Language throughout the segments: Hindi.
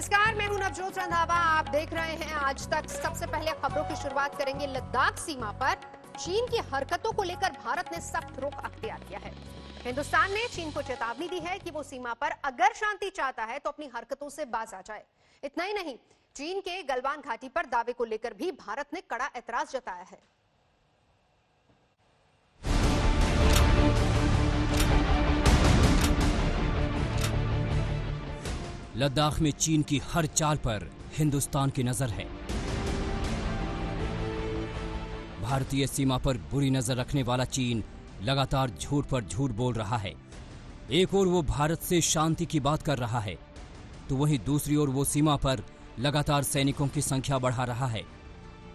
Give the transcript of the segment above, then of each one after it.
नमस्कार, मैं हूं नवजोत रंधावा। आप देख रहे हैं आज तक। सबसे पहले खबरों की शुरुआत करेंगे लद्दाख सीमा पर चीन की हरकतों को लेकर भारत ने सख्त रुख अख्तियार किया है। हिंदुस्तान ने चीन को चेतावनी दी है कि वो सीमा पर अगर शांति चाहता है तो अपनी हरकतों से बाज आ जाए। इतना ही नहीं, चीन के गलवान घाटी पर दावे को लेकर भी भारत ने कड़ा ऐतराज जताया है। लद्दाख में चीन की हर चाल पर हिंदुस्तान की नजर है। भारतीय सीमा पर बुरी नजर रखने वाला चीन लगातार झूठ पर झूठ बोल रहा है। एक ओर वो भारत से शांति की बात कर रहा है, तो वहीं दूसरी ओर वो सीमा पर लगातार सैनिकों की संख्या बढ़ा रहा है।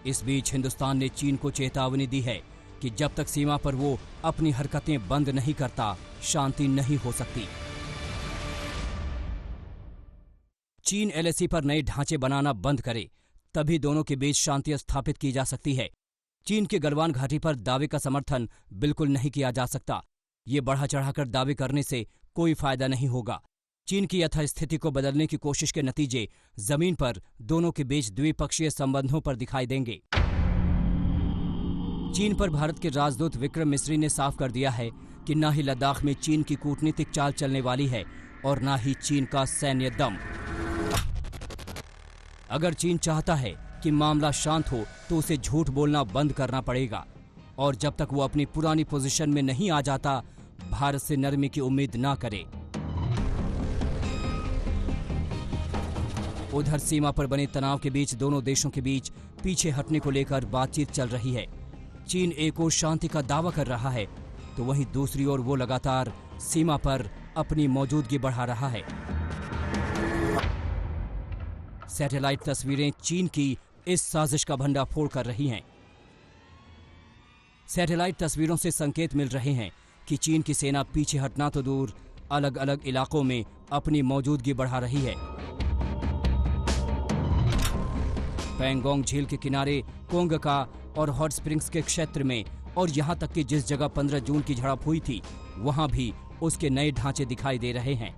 इस बीच हिंदुस्तान ने चीन को चेतावनी दी है कि जब तक सीमा पर वो अपनी हरकतें बंद नहीं करता, शांति नहीं हो सकती। चीन एलएसी पर नए ढांचे बनाना बंद करे, तभी दोनों के बीच शांति स्थापित की जा सकती है। चीन के गलवान घाटी पर दावे का समर्थन बिल्कुल नहीं किया जा सकता। ये बढ़ा चढ़ाकर दावे करने से कोई फायदा नहीं होगा। चीन की यथास्थिति को बदलने की कोशिश के नतीजे जमीन पर दोनों के बीच द्विपक्षीय संबंधों पर दिखाई देंगे। चीन पर भारत के राजदूत विक्रम मिस्री ने साफ कर दिया है कि न ही लद्दाख में चीन की कूटनीतिक चाल चलने वाली है और न ही चीन का सैन्य दम। अगर चीन चाहता है कि मामला शांत हो तो उसे झूठ बोलना बंद करना पड़ेगा, और जब तक वो अपनी पुरानी पोजीशन में नहीं आ जाता, भारत से नरमी की उम्मीद ना करे। उधर सीमा पर बने तनाव के बीच दोनों देशों के बीच पीछे हटने को लेकर बातचीत चल रही है। चीन एक ओर शांति का दावा कर रहा है, तो वहीं दूसरी ओर वो लगातार सीमा पर अपनी मौजूदगी बढ़ा रहा है। सैटेलाइट तस्वीरें चीन की इस साजिश का भंडाफोड़ कर रही हैं। सैटेलाइट तस्वीरों से संकेत मिल रहे हैं कि चीन की सेना पीछे हटना तो दूर, अलग अलग इलाकों में अपनी मौजूदगी बढ़ा रही है। पैंगोंग झील के किनारे कोंगका और हॉट स्प्रिंग्स के क्षेत्र में, और यहां तक कि जिस जगह 15 जून की झड़प हुई थी, वहां भी उसके नए ढांचे दिखाई दे रहे हैं।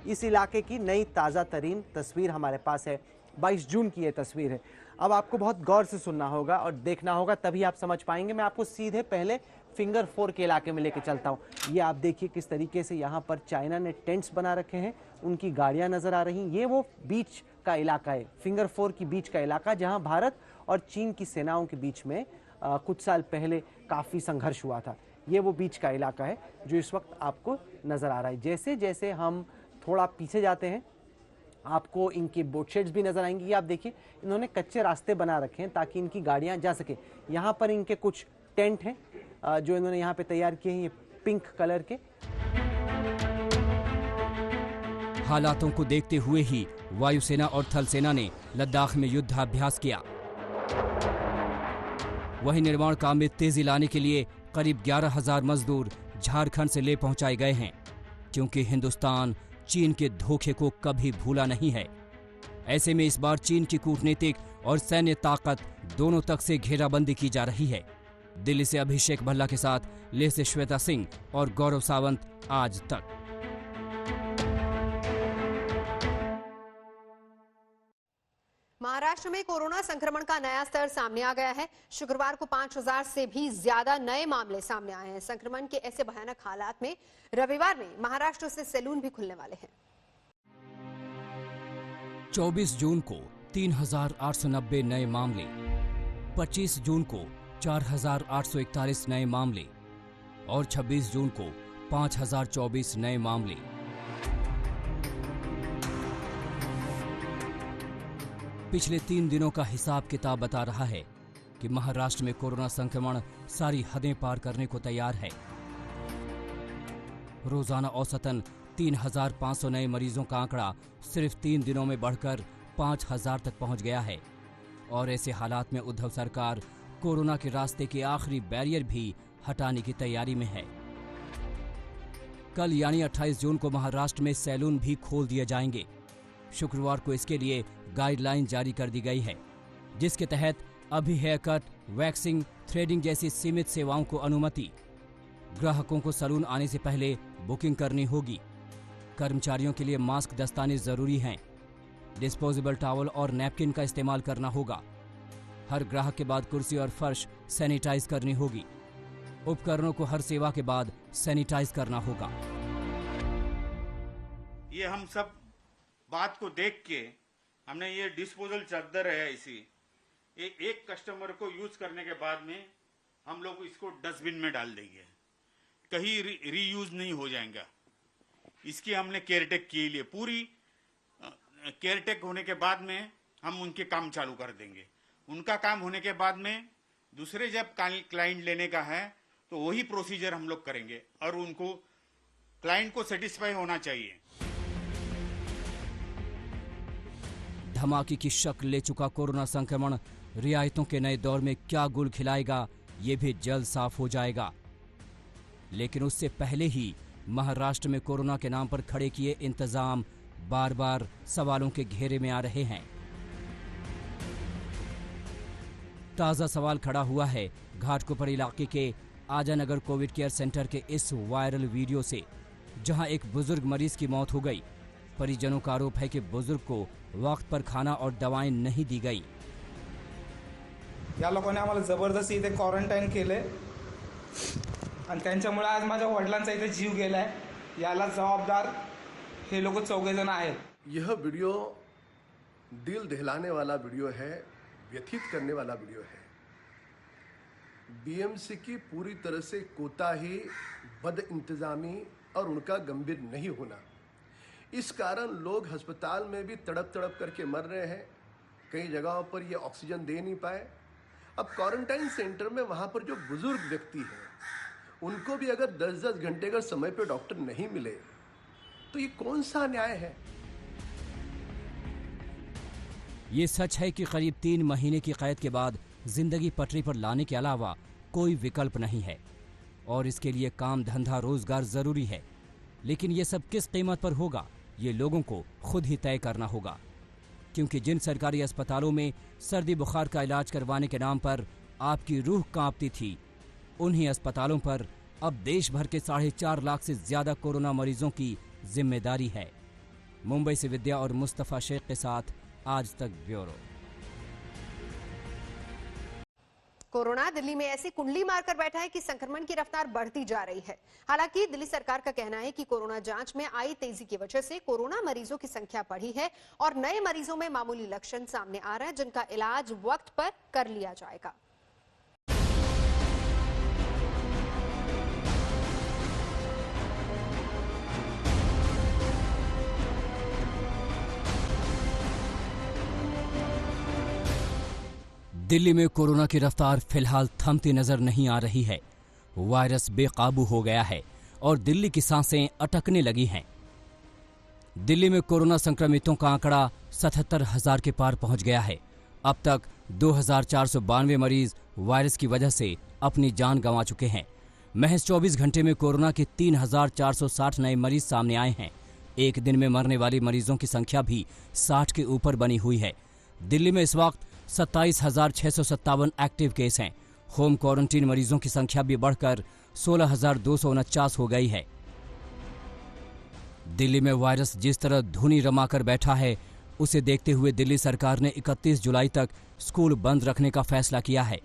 इस इलाके की नई ताज़ा तरीन तस्वीर हमारे पास है। 22 जून की ये तस्वीर है। अब आपको बहुत गौर से सुनना होगा और देखना होगा, तभी आप समझ पाएंगे। मैं आपको सीधे पहले फिंगर 4 के इलाके में लेके चलता हूँ। ये आप देखिए किस तरीके से यहाँ पर चाइना ने टेंट्स बना रखे हैं, उनकी गाड़ियाँ नजर आ रही। ये वो बीच का इलाका है, फिंगर 4 की बीच का इलाका, जहाँ भारत और चीन की सेनाओं के बीच में कुछ साल पहले काफ़ी संघर्ष हुआ था। ये वो बीच का इलाका है जो इस वक्त आपको नजर आ रहा है। जैसे जैसे हम थोड़ा पीछे जाते हैं, आपको इनके बोट शेड्स भी नजर आएंगे। ये आप देखिए, इन्होंने कच्चे रास्ते बना रखे हैं ताकि इनकी गाड़ियां जा सके। यहाँ पर इनके कुछ टेंट हैं जो इन्होंने यहाँ पे तैयार किए हैं, ये पिंक कलर के। हालातों को देखते हुए ही वायुसेना और थल सेना ने लद्दाख में युद्धाभ्यास किया। वहीं निर्माण काम में तेजी लाने के लिए करीब 11,000 मजदूर झारखंड से ले पहुंचाए गए हैं, क्योंकि हिंदुस्तान चीन के धोखे को कभी भूला नहीं है। ऐसे में इस बार चीन की कूटनीतिक और सैन्य ताकत दोनों तक से घेराबंदी की जा रही है। दिल्ली से अभिषेक भल्ला के साथ लेह से श्वेता सिंह और गौरव सावंत, आज तक। महाराष्ट्र में कोरोना संक्रमण का नया स्तर सामने आ गया है। शुक्रवार को 5,000 से भी ज्यादा नए मामले सामने आए हैं। संक्रमण के ऐसे भयानक हालात में रविवार में महाराष्ट्र से सैलून भी खुलने वाले हैं। 24 जून को 3,890 नए मामले, 25 जून को 4,841 नए मामले और 26 जून को 5,024 नए मामले। पिछले 3 दिनों का हिसाब किताब बता रहा है कि महाराष्ट्र में कोरोना संक्रमण सारी हदें पार करने को तैयार है। रोजाना औसतन 3,500 नए मरीजों का आंकड़ा सिर्फ 3 दिनों में बढ़कर 5,000 तक पहुंच गया है। और ऐसे हालात में उद्धव सरकार कोरोना के रास्ते के आखिरी बैरियर भी हटाने की तैयारी में है। कल यानी 28 जून को महाराष्ट्र में सैलून भी खोल दिए जाएंगे। शुक्रवार को इसके लिए गाइडलाइन जारी कर दी गई है, जिसके तहत अभी हेयर कट, वैक्सिंग, थ्रेडिंग जैसी सीमित सेवाओं को अनुमति। ग्राहकों को सैलून आने से पहले बुकिंग करनी होगी। कर्मचारियों के लिए मास्क दस्ताने जरूरी हैं। डिस्पोजेबल टॉवल और नैपकिन का इस्तेमाल करना होगा। हर ग्राहक के बाद कुर्सी और फर्श सैनिटाइज करनी होगी। उपकरणों को हर सेवा के बाद सैनिटाइज करना होगा। ये हम सब बात को देख के हमने ये डिस्पोजल चादर है ऐसी, ये एक कस्टमर को यूज करने के बाद में हम लोग इसको डस्टबिन में डाल देंगे, कहीं रीयूज नहीं हो जाएगा। इसकी हमने केयरटेक के लिए पूरी केयरटेक होने के बाद में हम उनके काम चालू कर देंगे। उनका काम होने के बाद में दूसरे जब क्लाइंट लेने का है तो वही प्रोसीजर हम लोग करेंगे और उनको क्लाइंट को सेटिस्फाई होना चाहिए। धमाके की शक्ल ले चुका कोरोना संक्रमण रियायतों के नए दौर में क्या गुल खिलाएगा, ये भी जल्द साफ हो जाएगा। लेकिन उससे पहले ही महाराष्ट्र में कोरोना के नाम पर खड़े किए इंतजाम बार बार सवालों के घेरे में आ रहे हैं। ताजा सवाल खड़ा हुआ है घाटकोपर इलाके के आजानगर कोविड केयर सेंटर के इस वायरल वीडियो से, जहां एक बुजुर्ग मरीज की मौत हो गई। परिजनों का आरोप है कि बुजुर्ग को वक्त पर खाना और दवाएं नहीं दी गई। या लोकांनी आम्हाला जबरदस्ती इथे क्वारंटाईन केले आणि त्यांच्यामुळे आज माझ्या वडिलांचा इथे जीव गेलाय। याला जबाबदार हे लोक चौघे जण आहेत। यह वीडियो दिल दहलाने वाला वीडियो है, व्यथित करने वाला वीडियो है। बीएमसी की पूरी तरह से कोताही, बद इंतजामी और उनका गंभीर नहीं होना, इस कारण लोग अस्पताल में भी तड़प तड़प करके मर रहे हैं। कई जगहों पर ये ऑक्सीजन दे नहीं पाए। अब क्वारंटाइन सेंटर में वहाँ पर जो बुजुर्ग व्यक्ति हैं उनको भी अगर 10-10 घंटे का समय पे डॉक्टर नहीं मिले तो ये कौन सा न्याय है। ये सच है कि करीब 3 महीने की कैद के बाद जिंदगी पटरी पर लाने के अलावा कोई विकल्प नहीं है और इसके लिए काम धंधा रोजगार जरूरी है। लेकिन ये सब किस कीमत पर होगा, ये लोगों को खुद ही तय करना होगा। क्योंकि जिन सरकारी अस्पतालों में सर्दी बुखार का इलाज करवाने के नाम पर आपकी रूह कांपती थी, उन्हीं अस्पतालों पर अब देश भर के 4.5 लाख से ज्यादा कोरोना मरीजों की जिम्मेदारी है। मुंबई से विद्या और मुस्तफा शेख के साथ आज तक ब्यूरो। कोरोना दिल्ली में ऐसी कुंडली मारकर बैठा है कि संक्रमण की रफ्तार बढ़ती जा रही है। हालांकि दिल्ली सरकार का कहना है कि कोरोना जांच में आई तेजी की वजह से कोरोना मरीजों की संख्या बढ़ी है और नए मरीजों में मामूली लक्षण सामने आ रहे हैं, जिनका इलाज वक्त पर कर लिया जाएगा। दिल्ली में कोरोना की रफ्तार फिलहाल थमती नजर नहीं आ रही है। वायरस बेकाबू हो गया है और दिल्ली की सांसें अटकने लगी हैं। दिल्ली में कोरोना संक्रमितों का आंकड़ा 77,000 के पार पहुंच गया है। अब तक 2,492 मरीज वायरस की वजह से अपनी जान गंवा चुके हैं। महज 24 घंटे में कोरोना के 3,460 नए मरीज सामने आए हैं। एक दिन में मरने वाले मरीजों की संख्या भी 60 के ऊपर बनी हुई है। दिल्ली में इस वक्त 27,657 एक्टिव केस हैं। होम क्वारंटीन मरीजों की संख्या भी बढ़कर 16,249 हो गई है। दिल्ली में वायरस जिस तरह धुनी रमाकर बैठा है, उसे देखते हुए दिल्ली सरकार ने 31 जुलाई तक स्कूल बंद रखने का फैसला किया है।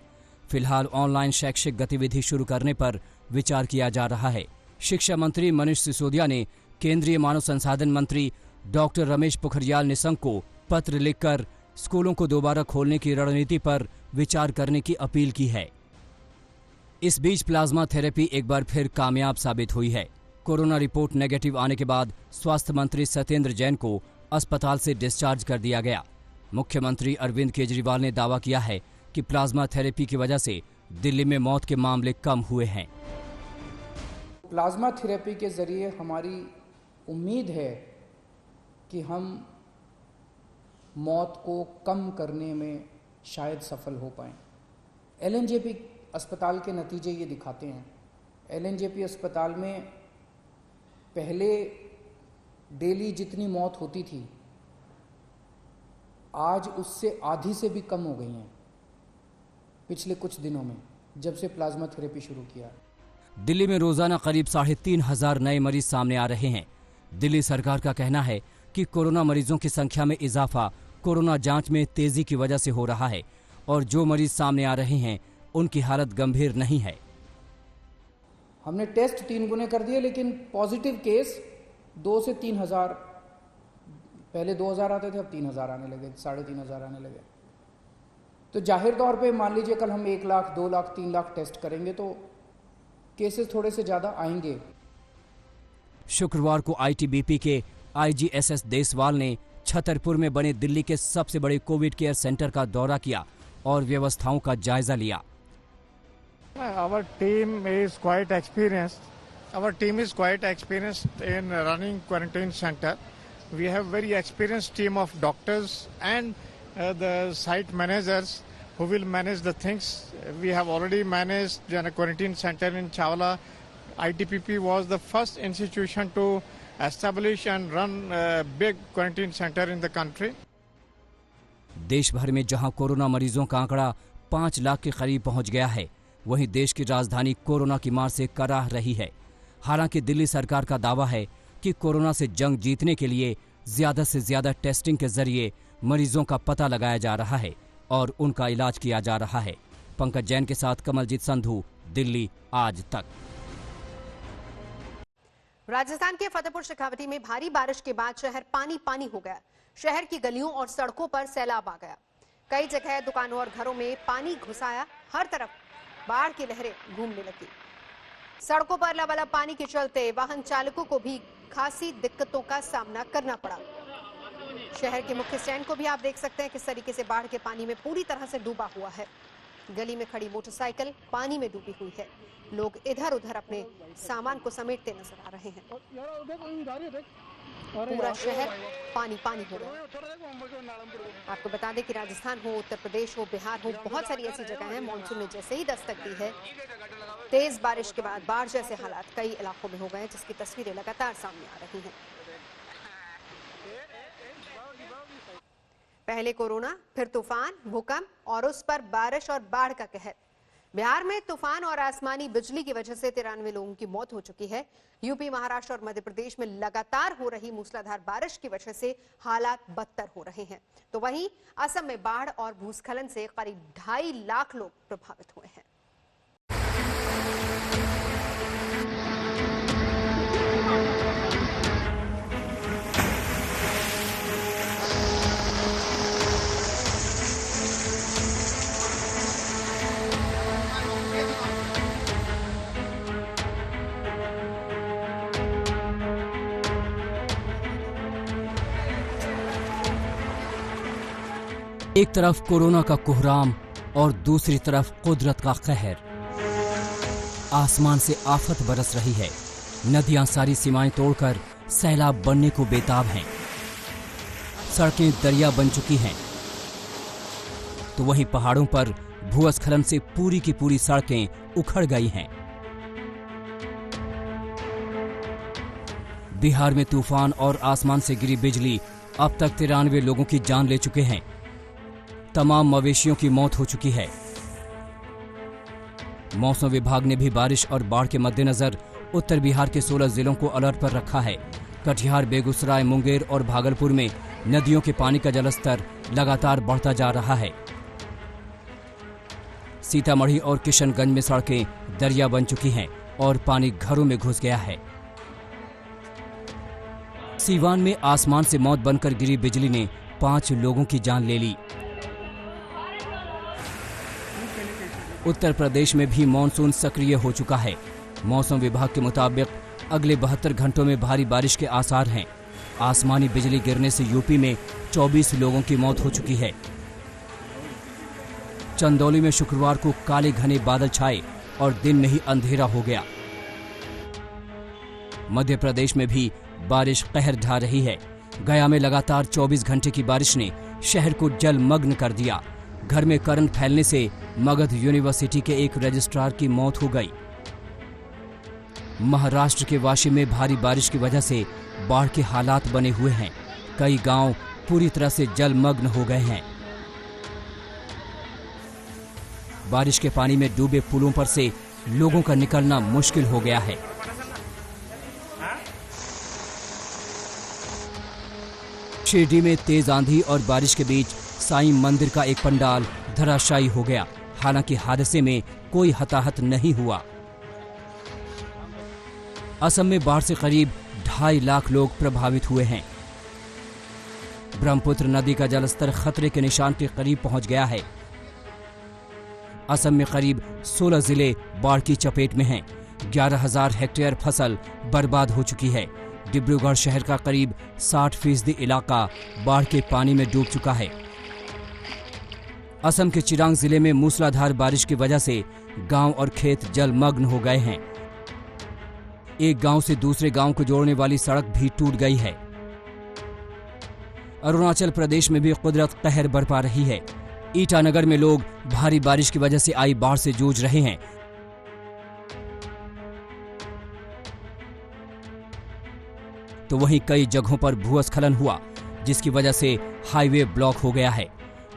फिलहाल ऑनलाइन शैक्षिक गतिविधि शुरू करने पर विचार किया जा रहा है। शिक्षा मंत्री मनीष सिसोदिया ने केंद्रीय मानव संसाधन मंत्री डॉक्टर रमेश पोखरियाल निशंक को पत्र लिखकर स्कूलों को दोबारा खोलने की रणनीति पर विचार करने की अपील की है। इस बीच प्लाज्मा थेरेपी एक बार फिर कामयाब साबित हुई है। कोरोना रिपोर्ट नेगेटिव आने के बाद स्वास्थ्य मंत्री सत्येंद्र जैन को अस्पताल से डिस्चार्ज कर दिया गया। मुख्यमंत्री अरविंद केजरीवाल ने दावा किया है कि प्लाज्मा थेरेपी की वजह से दिल्ली में मौत के मामले कम हुए हैं। प्लाज्मा थेरेपी के जरिए हमारी उम्मीद है कि हम मौत को कम करने में शायद सफल हो पाएं। एलएनजेपी अस्पताल के नतीजे ये दिखाते हैं। एलएनजेपी अस्पताल में पहले डेली जितनी मौत होती थी, आज उससे आधी से भी कम हो गई हैं पिछले कुछ दिनों में, जब से प्लाज्मा थेरेपी शुरू किया। दिल्ली में रोजाना करीब 3,500 नए मरीज सामने आ रहे हैं। दिल्ली सरकार का कहना है कि कोरोना मरीजों की संख्या में इजाफा कोरोना जांच में तेजी की वजह से हो रहा है और जो मरीज सामने आ रहे हैं उनकी हालत गंभीर नहीं है। हमने टेस्ट 3 गुने कर दिए, लेकिन पॉजिटिव केस 2 से 3 हज़ार, पहले 2,000 आते थे, अब 3,000 आने लगे, 3,500 आने लगे। तो जाहिर तौर पे मान लीजिए कल हम 1 लाख, 2 लाख, 3 लाख टेस्ट करेंगे तो केसेस थोड़े से ज़्यादा आएंगे। शुक्रवार को आईटीबीपी के आईजीएसएस देसवाल ने छतरपुर में बने दिल्ली के सबसे बड़े कोविड केयर सेंटर का दौरा किया और व्यवस्थाओं का जायजा लिया। Our team is quite experienced. Our team is quite experienced in running quarantine center. We have very experienced team of doctors and the site managers who will manage the things. We have already managed a quarantine center in Chawla. ITPP was the first institution to establish and run a big quarantine center in the country. देश भर में जहां कोरोना मरीजों का आंकड़ा 5 लाख के करीब पहुंच गया है, वहीं देश की राजधानी कोरोना की मार से कराह रही है। हालांकि दिल्ली सरकार का दावा है कि कोरोना से जंग जीतने के लिए ज्यादा से ज्यादा टेस्टिंग के जरिए मरीजों का पता लगाया जा रहा है और उनका इलाज किया जा रहा है। पंकज जैन के साथ कमलजीत संधू, दिल्ली आज तक। राजस्थान के फतेहपुर शेखावटी में भारी बारिश के बाद शहर पानी पानी हो गया। शहर की गलियों और सड़कों पर सैलाब आ गया। कई जगह दुकानों और घरों में पानी घुस आया। हर तरफ बाढ़ की लहरें घूमने लगी। सड़कों पर लबालब पानी के चलते वाहन चालकों को भी खासी दिक्कतों का सामना करना पड़ा। शहर के मुख्य स्टैंड को भी आप देख सकते हैं किस तरीके से बाढ़ के पानी में पूरी तरह से डूबा हुआ है। गली में खड़ी मोटरसाइकिल पानी में डूबी हुई है। लोग इधर उधर अपने सामान को समेटते नजर आ रहे हैं। पूरा शहर पानी पानी हो गया। आपको बता दें कि राजस्थान हो, उत्तर प्रदेश हो, बिहार हो, बहुत सारी ऐसी जगह हैं मॉनसून ने जैसे ही दस्तक दी है, तेज बारिश के बाद बाढ़ जैसे हालात कई इलाकों में हो गए, जिसकी तस्वीरें लगातार सामने आ रही हैं। पहले कोरोना, फिर तूफान, भूकंप और उस पर बारिश और बाढ़ का कहर। बिहार में तूफान और आसमानी बिजली की वजह से 93 लोगों की मौत हो चुकी है। यूपी, महाराष्ट्र और मध्य प्रदेश में लगातार हो रही मूसलाधार बारिश की वजह से हालात बदतर हो रहे हैं। तो वहीं असम में बाढ़ और भूस्खलन से करीब 2.5 लाख लोग प्रभावित हुए हैं। एक तरफ कोरोना का कोहराम और दूसरी तरफ कुदरत का कहर। आसमान से आफत बरस रही है। नदियां सारी सीमाएं तोड़कर सैलाब बनने को बेताब हैं। सड़कें दरिया बन चुकी हैं। तो वहीं पहाड़ों पर भूस्खलन से पूरी की पूरी सड़कें उखड़ गई हैं। बिहार में तूफान और आसमान से गिरी बिजली अब तक 93 लोगों की जान ले चुके हैं। तमाम मवेशियों की मौत हो चुकी है। मौसम विभाग ने भी बारिश और बाढ़ के मद्देनजर उत्तर बिहार के 16 जिलों को अलर्ट पर रखा है। कटिहार, बेगूसराय, मुंगेर और भागलपुर में नदियों के पानी का जलस्तर लगातार बढ़ता जा रहा है। सीतामढ़ी और किशनगंज में सड़कें दरिया बन चुकी हैं और पानी घरों में घुस गया है। सीवान में आसमान से मौत बनकर गिरी बिजली ने 5 लोगों की जान ले ली। उत्तर प्रदेश में भी मॉनसून सक्रिय हो चुका है। मौसम विभाग के मुताबिक अगले 72 घंटों में भारी बारिश के आसार हैं। आसमानी बिजली गिरने से यूपी में 24 लोगों की मौत हो चुकी है। चंदौली में शुक्रवार को काले घने बादल छाए और दिन में ही अंधेरा हो गया। मध्य प्रदेश में भी बारिश कहर ढा रही है। गया में लगातार 24 घंटे की बारिश ने शहर को जलमग्न कर दिया। घर में करंट फैलने से मगध यूनिवर्सिटी के एक रजिस्ट्रार की मौत हो गई। महाराष्ट्र के वाशी में भारी बारिश की वजह से बाढ़ के हालात बने हुए हैं। कई गांव पूरी तरह से जलमग्न हो गए हैं। बारिश के पानी में डूबे पुलों पर से लोगों का निकलना मुश्किल हो गया है। शिरडी में तेज आंधी और बारिश के बीच साईं मंदिर का एक पंडाल धराशायी हो गया। हालांकि हादसे में कोई हताहत नहीं हुआ। असम में बाढ़ से करीब 2.5 लाख लोग प्रभावित हुए हैं। ब्रह्मपुत्र नदी का जलस्तर खतरे के निशान के करीब पहुंच गया है। असम में करीब 16 जिले बाढ़ की चपेट में हैं। 11,000 हेक्टेयर फसल बर्बाद हो चुकी है। डिब्रूगढ़ शहर का करीब 60% इलाका बाढ़ के पानी में डूब चुका है। असम के चिरांग जिले में मूसलाधार बारिश की वजह से गांव और खेत जलमग्न हो गए हैं। एक गांव से दूसरे गांव को जोड़ने वाली सड़क भी टूट गई है। अरुणाचल प्रदेश में भी कुदरत कहर बरपा रही है। ईटानगर में लोग भारी बारिश की वजह से आई बाढ़ से जूझ रहे हैं। तो वहीं कई जगहों पर भूस्खलन हुआ, जिसकी वजह से हाईवे ब्लॉक हो गया है।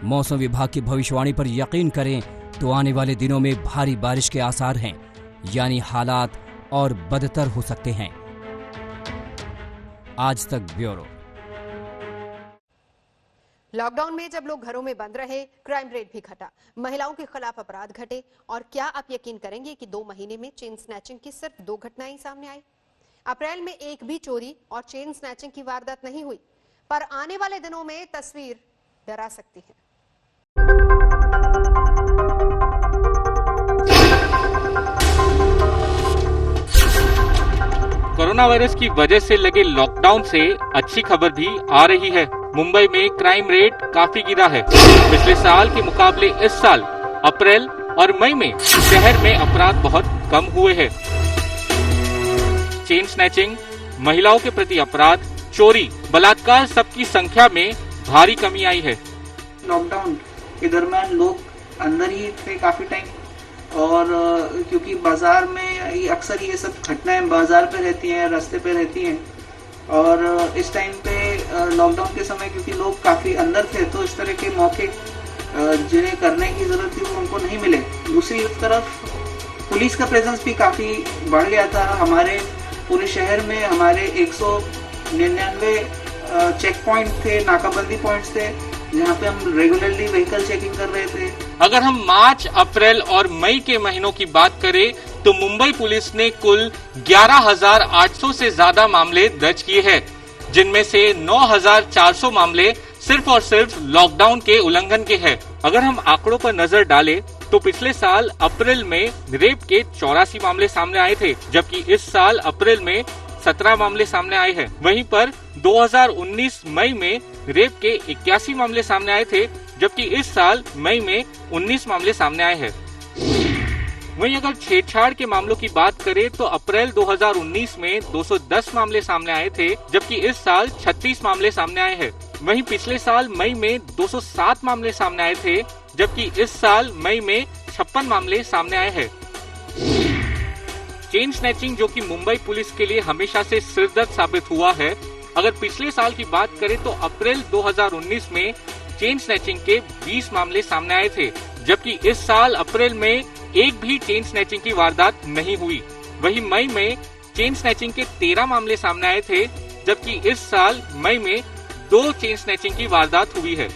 मौसम विभाग की भविष्यवाणी पर यकीन करें तो आने वाले दिनों में भारी बारिश के आसार हैं, यानी हालात और बदतर हो सकते हैं। आज तक ब्यूरो। लॉकडाउन में जब लोग घरों में बंद रहे, क्राइम रेट भी घटा, महिलाओं के खिलाफ अपराध घटे। और क्या आप यकीन करेंगे कि 2 महीने में चेन स्नैचिंग की सिर्फ 2 घटनाएं सामने आई। अप्रैल में एक भी चोरी और चेन स्नैचिंग की वारदात नहीं हुई, पर आने वाले दिनों में तस्वीर डरा सकती है। कोरोना वायरस की वजह से लगे लॉकडाउन से अच्छी खबर भी आ रही है। मुंबई में क्राइम रेट काफी गिरा है। पिछले साल के मुकाबले इस साल अप्रैल और मई में शहर में अपराध बहुत कम हुए हैं। चेन स्नैचिंग, महिलाओं के प्रति अपराध, चोरी, बलात्कार सबकी संख्या में भारी कमी आई है। लॉकडाउन के दरमियान लोग अंदर ही थे काफी टाइम, और क्योंकि बाजार में अक्सर ये सब घटनाएं बाजार पे रहती हैं, रास्ते पे रहती हैं, और इस टाइम पे लॉकडाउन के समय क्योंकि लोग काफी अंदर थे, तो इस तरह के मौके जिन्हें करने की जरूरत थी वो उनको नहीं मिले। दूसरी तरफ पुलिस का प्रेजेंस भी काफी बढ़ गया था। हमारे पूरे शहर में हमारे 199 चेक पॉइंट थे, नाकाबंदी पॉइंट्स थे, जहाँ पे हम रेगुलरली व्हीकल चेकिंग कर रहे थे। अगर हम मार्च, अप्रैल और मई के महीनों की बात करें तो मुंबई पुलिस ने कुल 11,800 से ज्यादा मामले दर्ज किए हैं, जिनमें से 9,400 मामले सिर्फ और सिर्फ लॉकडाउन के उल्लंघन के हैं। अगर हम आंकड़ों पर नजर डालें तो पिछले साल अप्रैल में रेप के 84 मामले सामने आए थे, जबकि इस साल अप्रैल में 17 मामले सामने आए हैं। वहीं पर 2019 मई में रेप के 81 मामले सामने आए थे, जबकि इस साल मई में 19 मामले सामने आए हैं। वहीं अगर छेड़छाड़ के मामलों की बात करें तो अप्रैल 2019 में 210 मामले सामने आए थे, जबकि इस साल 36 मामले सामने आए हैं। वहीं पिछले साल मई में 207 मामले सामने आए थे, जबकि इस साल मई में 56 मामले सामने आए हैं। चेन स्नैचिंग, जो कि मुंबई पुलिस के लिए हमेशा से सिरदर्द साबित हुआ है, अगर पिछले साल की बात करें तो अप्रैल 2019 में चेन स्नैचिंग के 20 मामले सामने आए थे, जबकि इस साल अप्रैल में एक भी चेन स्नैचिंग की वारदात नहीं हुई। वहीं मई में चेन स्नैचिंग के 13 मामले सामने आए थे, जबकि इस साल मई में 2 चेन स्नैचिंग की वारदात हुई है।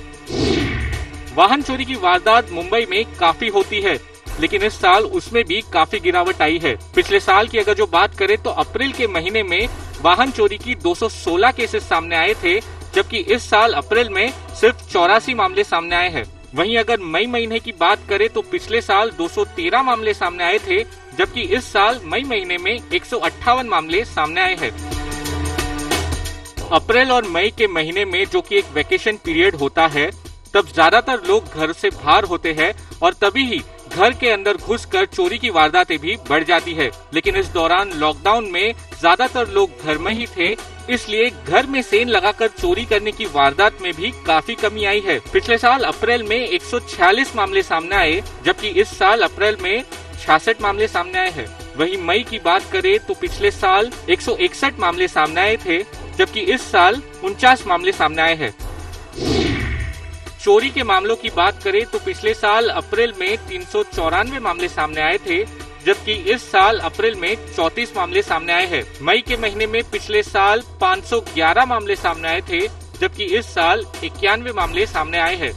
वाहन चोरी की वारदात मुंबई में काफी होती है, लेकिन इस साल उसमें भी काफी गिरावट आई है। पिछले साल की अगर जो बात करें तो अप्रैल के महीने में वाहन चोरी की 216 केसेस सामने आए थे, जबकि इस साल अप्रैल में सिर्फ 84 मामले सामने आए हैं। वहीं अगर मई महीने की बात करें तो पिछले साल 213 मामले सामने आए थे, जबकि इस साल मई महीने में 158 मामले सामने आए हैं। अप्रैल और मई के महीने में, जो कि एक वेकेशन पीरियड होता है, तब ज्यादातर लोग घर से बाहर होते हैं और तभी ही घर के अंदर घुसकर चोरी की वारदातें भी बढ़ जाती है। लेकिन इस दौरान लॉकडाउन में ज्यादातर लोग घर में ही थे, इसलिए घर में सेन लगाकर चोरी करने की वारदात में भी काफी कमी आई है। पिछले साल अप्रैल में 146 मामले सामने आए, जबकि इस साल अप्रैल में 66 मामले सामने आए हैं। वहीं मई की बात करें तो पिछले साल 161 मामले सामने आए थे, जबकि इस साल 49 मामले सामने आए हैं। चोरी के मामलों की बात करें तो पिछले साल अप्रैल में 394 मामले सामने आए थे, जबकि इस साल अप्रैल में 34 मामले सामने आए हैं। मई के महीने में पिछले साल 511 मामले सामने आए थे, जबकि इस साल 91 मामले सामने आए हैं।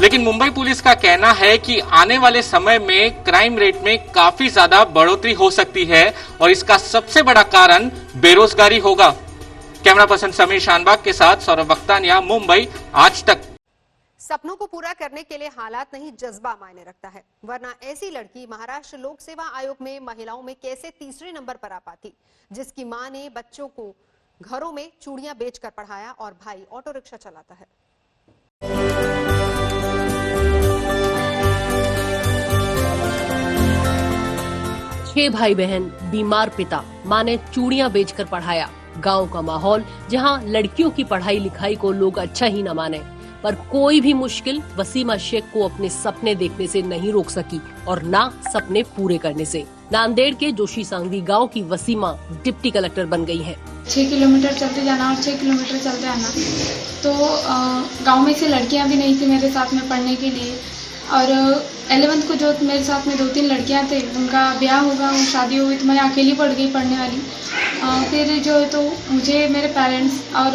लेकिन मुंबई पुलिस का कहना है कि आने वाले समय में क्राइम रेट में काफी ज्यादा बढ़ोतरी हो सकती है और इसका सबसे बड़ा कारण बेरोजगारी होगा। कैमरा पर्सन समीर शानबाग के साथ सौरभ वक्तानिया, मुंबई, आज तक। सपनों को पूरा करने के लिए हालात नहीं, जज्बा मायने रखता है, वरना ऐसी लड़की महाराष्ट्र लोक सेवा आयोग में महिलाओं में कैसे तीसरे नंबर पर आ पाती, जिसकी मां ने बच्चों को घरों में चूड़ियां बेचकर पढ़ाया और भाई ऑटो रिक्शा चलाता है। 6 भाई बहन, बीमार पिता, मां ने चूड़ियां बेचकर पढ़ाया। गांव का माहौल जहां लड़कियों की पढ़ाई लिखाई को लोग अच्छा ही न माने, पर कोई भी मुश्किल वसीमा शेख को अपने सपने देखने से नहीं रोक सकी और ना सपने पूरे करने से। नांदेड़ के जोशी सांगवी गांव की वसीमा डिप्टी कलेक्टर बन गई है। 6 किलोमीटर चलते जाना और 6 किलोमीटर चलते आना, तो गांव में से लड़कियां भी नहीं थी मेरे साथ में पढ़ने के लिए, और 11th को जो मेरे साथ में 2-3 लड़कियां थे उनका ब्याह होगा, वो शादी हुई, तो मैं अकेली पड़ गई पढ़ने वाली। फिर जो है तो मुझे मेरे पेरेंट्स और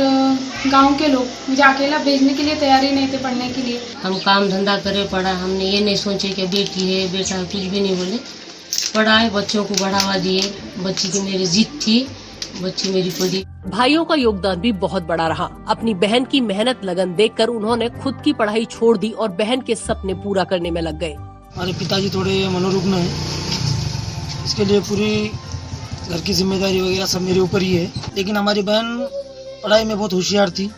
गांव के लोग मुझे अकेला भेजने के लिए तैयार ही नहीं थे पढ़ने के लिए। हम काम धंधा करे, पढ़ा, हमने ये नहीं सोचे कि बेटी है बेटा है, कुछ भी नहीं बोले, पढ़ाए, बच्चों को बढ़ावा दिए। बच्ची की मेरी जिद थी, बच्ची मेरी पढ़ी। भाइयों का योगदान भी बहुत बड़ा रहा। अपनी बहन की मेहनत लगन देखकर उन्होंने खुद की पढ़ाई छोड़ दी और बहन के सपने पूरा करने में लग गए। हमारे पिताजी थोड़े मनोरुग्ण हैं, इसके लिए पूरी घर की जिम्मेदारी वगैरह सब मेरे ऊपर ही है। लेकिन हमारी बहन पढ़ाई में बहुत होशियार थी,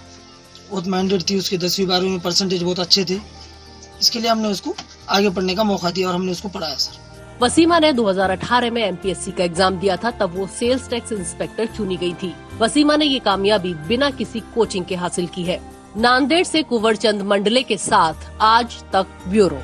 बहुत माइंडेड थी, उसके 10वीं 12वीं में परसेंटेज बहुत अच्छे थे। इसके लिए हमने उसको आगे पढ़ने का मौका दिया और हमने उसको पढ़ाया सर। वसीमा ने 2018 में MPSC का एग्जाम दिया था, तब वो सेल्स टैक्स इंस्पेक्टर चुनी गई थी। वसीमा ने ये कामयाबी बिना किसी कोचिंग के हासिल की है। नांदेड़ से कुंवर चंद मंडले के साथ आज तक ब्यूरो।